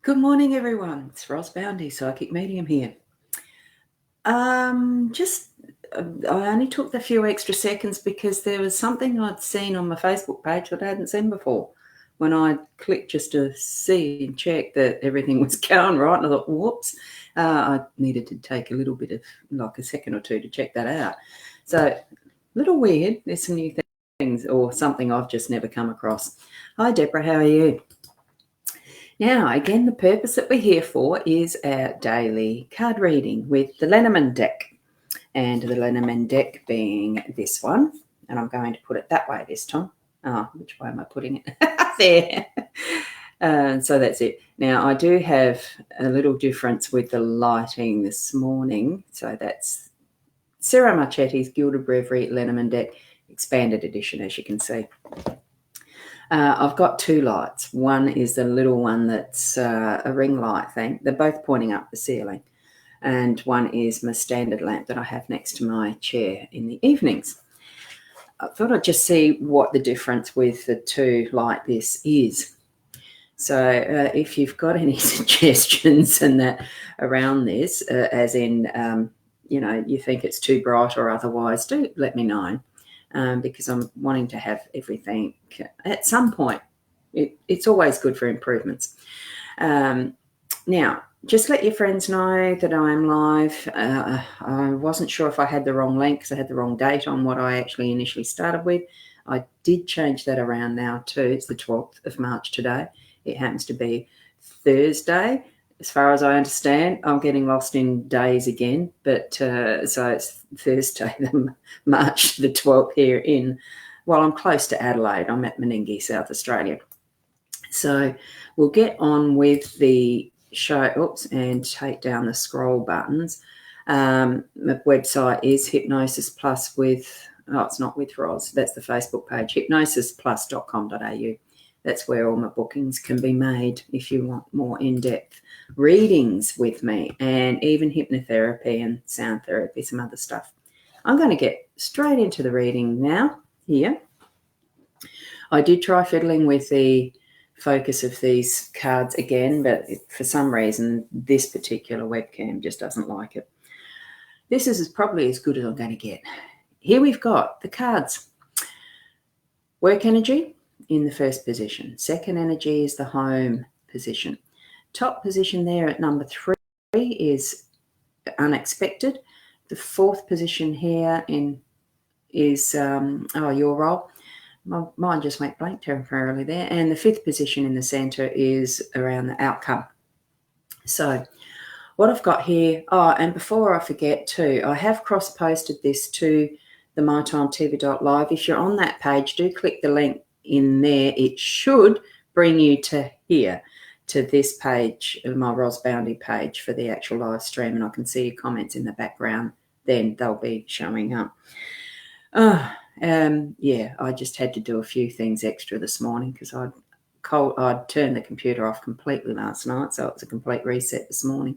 Good morning, everyone. It's Ros Boundy, Psychic Medium here. I only took the few extra seconds because there was something I'd seen on my Facebook page that I hadn't seen before. When I clicked just to see and check that everything was going right, and I thought, whoops, I needed to take a little bit of, like a second or two to check that out. So, a little weird. There's some new things or something I've just never come across. Hi, Deborah. How are you? Now, again, the purpose that we're here for is our daily card reading with the Lenormand deck. And the Lenormand deck being this one. And I'm going to put it that way this time. Which way am I putting it? There. So that's it. Now, I do have a little difference with the lighting this morning. So that's Sarah Marchetti's Gilded Breviary Lenormand deck, expanded edition, as you can see. I've got two lights. One is the little one that's a ring light thing. They're both pointing up the ceiling. And one is my standard lamp that I have next to my chair in the evenings. I thought I'd just see what the difference with the two like this is. So if you've got any suggestions and that around this, as in, you think it's too bright or otherwise, do let me know. Because I'm wanting to have everything at some point. It's always good for improvements. Now, just let your friends know that I'm live. I wasn't sure if I had the wrong link because I had the wrong date on what I actually initially started with. I did change that around now too. It's the 12th of March today. It happens to be Thursday. As far as I understand, I'm getting lost in days again, but so it's Thursday, March the 12th here I'm close to Adelaide. I'm at Meningie, South Australia. So we'll get on with the show, and take down the scroll buttons. My website is Hypnosis Plus it's not with Ros, that's the Facebook page, hypnosisplus.com.au. That's where all my bookings can be made if you want more in-depth readings with me, and even hypnotherapy and sound therapy, some other stuff. I'm going to get straight into the reading now here. I did try fiddling with the focus of these cards again, but for some reason this particular webcam just doesn't like it. This is probably as good as I'm going to get. Here we've got the cards. Work energy in the first position. Second energy is the home position. Top position there at number 3 is unexpected. The fourth position here is your role. My mind just went blank temporarily there. And the fifth position in the center is around the outcome. So what I've got here, and before I forget too, I have cross-posted this to the mytimetv.live. If you're on that page, do click the link in there. It should bring you to here, to this page, my Ros Boundy page for the actual live stream, and I can see your comments in the background. Then they'll be showing up. I just had to do a few things extra this morning because I'd turned the computer off completely last night, so it was a complete reset this morning.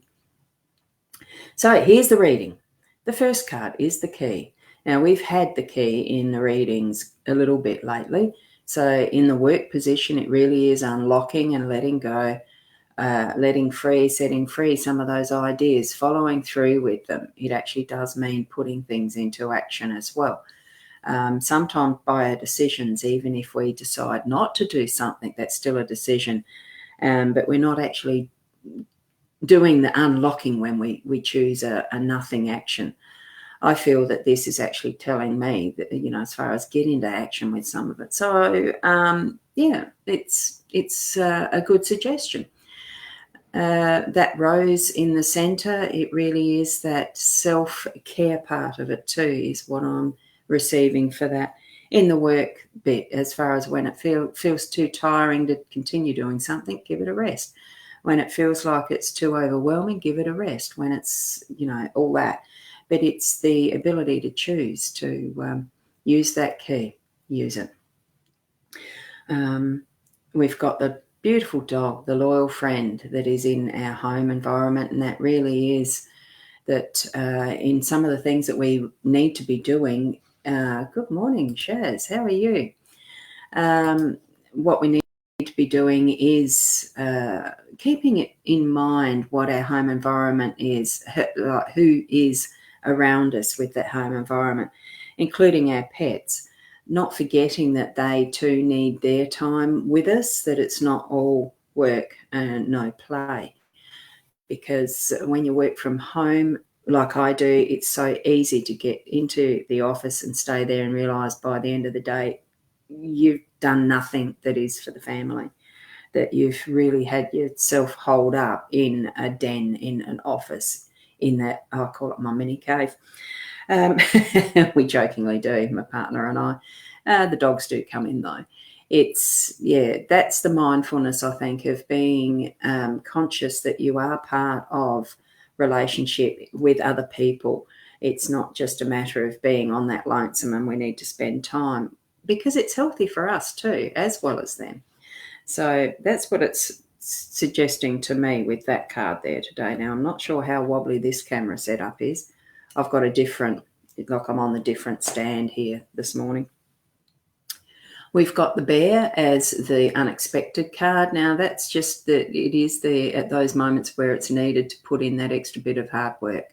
So here's the reading. The first card is the key. Now, we've had the key in the readings a little bit lately. So in the work position, it really is unlocking and letting go, letting free, setting free some of those ideas, following through with them. It actually does mean putting things into action as well. Sometimes by our decisions, even if we decide not to do something, that's still a decision, but we're not actually doing the unlocking when we choose a nothing action. I feel that this is actually telling me that, as far as get into action with some of it. So, it's a good suggestion. That rose in the center, it really is that self-care part of it too, is what I'm receiving for that. In the work bit, as far as when it feels too tiring to continue doing something, give it a rest. When it feels like it's too overwhelming, give it a rest. When it's, all that. But it's the ability to choose to use that key, use it. We've got the beautiful dog, the loyal friend that is in our home environment, and that really is that in some of the things that we need to be doing. Good morning, Shaz. How are you? What we need to be be doing is keeping it in mind what our home environment is, who is around us with that home environment, including our pets, not forgetting that they too need their time with us, that it's not all work and no play. Because when you work from home, like I do, it's so easy to get into the office and stay there and realise by the end of the day, you've done nothing that is for the family, that you've really had yourself holed up in a den, in an office, in that, I call it my mini cave. We jokingly do, my partner and I. The dogs do come in though. That's the mindfulness, I think, of being conscious that you are part of relationship with other people. It's not just a matter of being on that lonesome and we need to spend time, because it's healthy for us too, as well as them. So that's what it's suggesting to me with that card there today. Now, I'm not sure how wobbly this camera setup is. I've got a different, like I'm on the different stand here this morning. We've got the bear as the unexpected card. Now, that's just that it is at those moments where it's needed to put in that extra bit of hard work.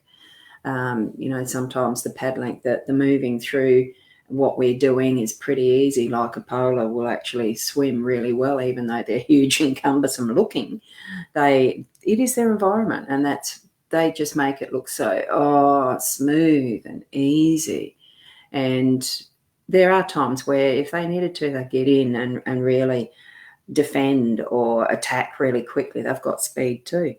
Sometimes the paddling, the moving through what we're doing is pretty easy. Like a polar will actually swim really well, even though they're huge and cumbersome looking. It is their environment, and they just make it look so smooth and easy. And there are times where if they needed to, they get in and really defend or attack really quickly. They've got speed too.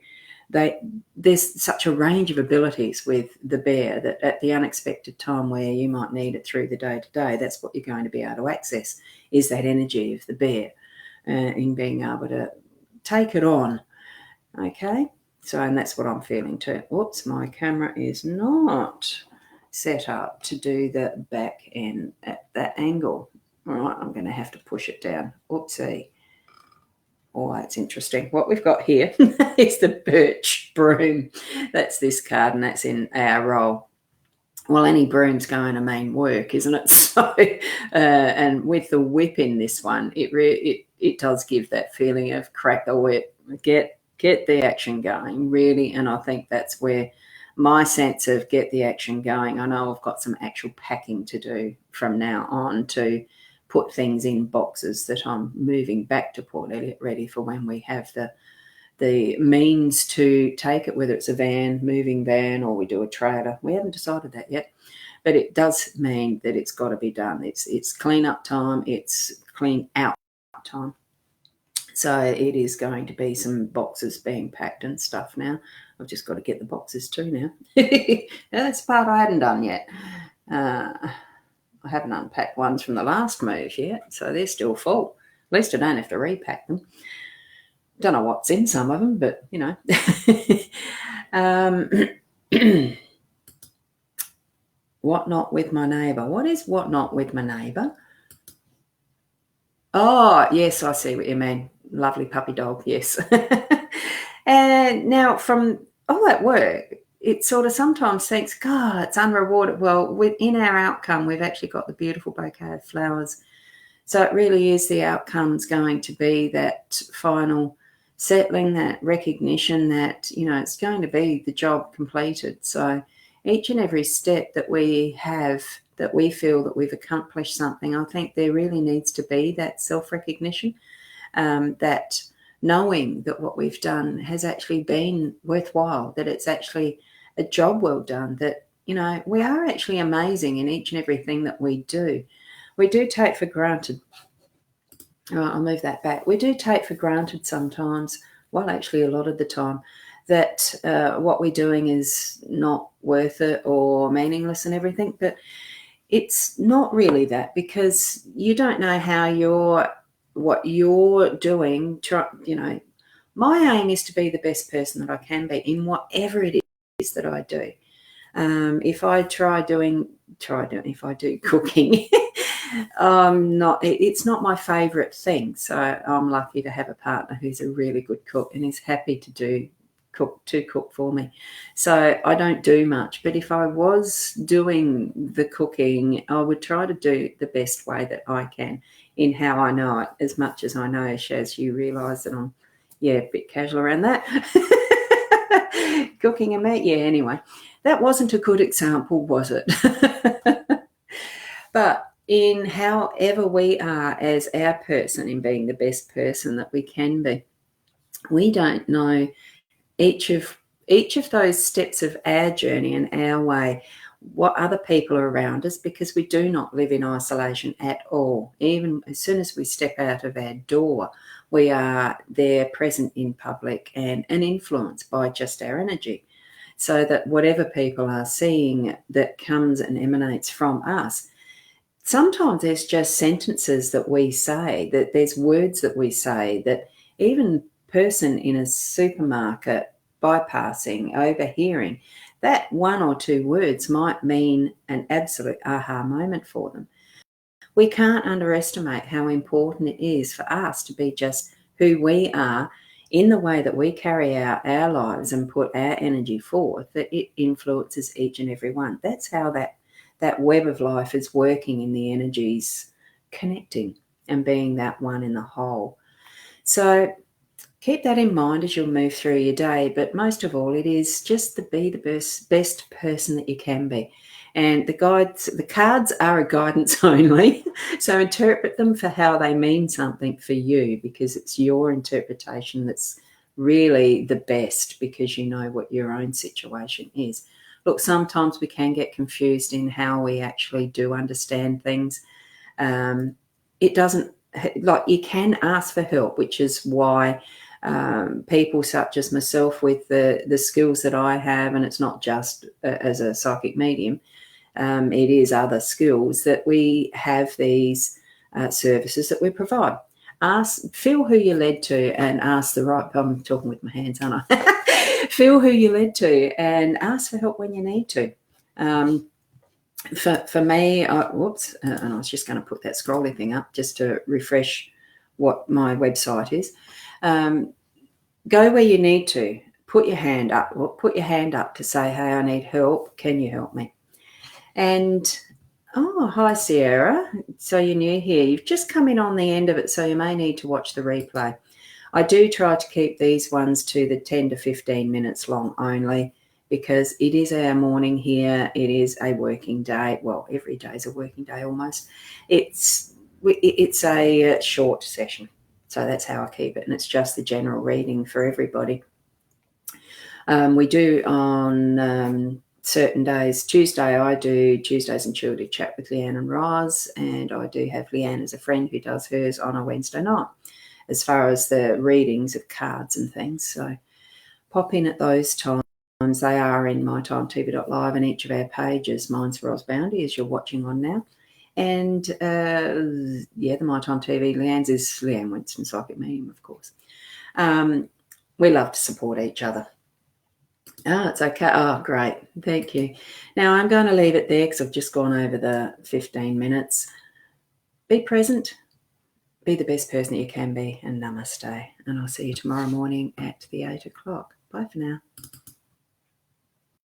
There's such a range of abilities with the bear that at the unexpected time where you might need it through the day-to-day, that's what you're going to be able to access, is that energy of the bear in being able to take it on. Okay, and that's what I'm feeling too. Whoops, my camera is not set up to do the back end at that angle. All right, I'm going to have to push it down. Oopsie. Oh, that's interesting. What we've got here is the birch broom. That's this card, and that's in our roll. Well, any broom's going to mean work, isn't it? So, and with the whip in this one, it does give that feeling of crack the whip, get the action going, really. And I think that's where my sense of get the action going. I know I've got some actual packing to do from now on to put things in boxes that I'm moving back to Port Elliot, ready for when we have the means to take it, whether it's a moving van, or we do a trailer. We haven't decided that yet, but it does mean that it's got to be done. It's clean up time. It's clean out time. So it is going to be some boxes being packed and stuff now. I've just got to get the boxes too now. That's the part I hadn't done yet. I haven't unpacked ones from the last move yet, so they're still full. At least I don't have to repack them. Don't know what's in some of them, but, What not with my neighbour? What is what not with my neighbour? Oh, yes, I see what you mean. Lovely puppy dog, yes. And now from all that work, it sort of sometimes thinks, God, it's unrewarded. Well, in our outcome, we've actually got the beautiful bouquet of flowers. So it really is the outcome's going to be that final settling, that recognition that, it's going to be the job completed. So each and every step that we have, that we feel that we've accomplished something, I think there really needs to be that self-recognition, that knowing that what we've done has actually been worthwhile, that it's actually a job well done, that, we are actually amazing in each and everything that we do. We do take for granted. I'll move that back. We do take for granted sometimes, well, actually a lot of the time, that what we're doing is not worth it or meaningless and everything. But it's not really that, because you don't know how what you're doing. My aim is to be the best person that I can be in whatever it is that I do. If I if I do cooking, it's not my favourite thing. So I'm lucky to have a partner who's a really good cook and is happy to cook for me. So I don't do much, but if I was doing the cooking, I would try to do the best way that I can in how I know it, as much as I know, Shaz, you realise that I'm, a bit casual around that. Cooking and meat, anyway. That wasn't a good example, was it? But in however we are as our person, in being the best person that we can be, we don't know each of those steps of our journey and our way, what other people are around us, because we do not live in isolation at all. Even as soon as we step out of our door, we are there, present in public and influenced by just our energy. So that whatever people are seeing that comes and emanates from us, sometimes there's just sentences that we say, that there's words that we say that even person in a supermarket bypassing, overhearing, that one or two words might mean an absolute aha moment for them. We can't underestimate how important it is for us to be just who we are in the way that we carry out our lives and put our energy forth, that it influences each and every one. That's how that web of life is working in the energies, connecting and being that one in the whole. So keep that in mind as you'll move through your day. But most of all, it is just to be the best person that you can be. And the cards are a guidance only. So interpret them for how they mean something for you, because it's your interpretation that's really the best, because you know what your own situation is. Look, sometimes we can get confused in how we actually do understand things. It doesn't, like, you can ask for help, which is why people such as myself with the skills that I have, and it's not just as a psychic medium, it is other skills that we have, these services that we provide. Feel who you're led to and ask the right, I'm talking with my hands, aren't I? Feel who you're led to and ask for help when you need to. For me, and I was just going to put that scrolly thing up just to refresh what my website is. Go where you need to. Put your hand up. Put your hand up to say, hey, I need help. Can you help me? And, oh, hi, Sierra. So you're new here. You've just come in on the end of it, so you may need to watch the replay. I do try to keep these ones to the 10 to 15 minutes long only, because it is our morning here. It is a working day. Well, every day is a working day almost. It's a short session. So that's how I keep it. And it's just the general reading for everybody. We do on certain days. Tuesday, I do Tuesdays and Chill to Chat with Leanne and Roz. And I do have Leanne as a friend who does hers on a Wednesday night, as far as the readings of cards and things. So pop in at those times. They are in mytimetv.live and each of our pages. Mine's Roz Boundy, as you're watching on now. And, the My Time TV, Leanne's is Leanne Winston, Psychic Medium, of course. We love to support each other. Oh, it's okay. Oh, great. Thank you. Now, I'm going to leave it there because I've just gone over the 15 minutes. Be present. Be the best person that you can be, and namaste. And I'll see you tomorrow morning at the 8 o'clock. Bye for now.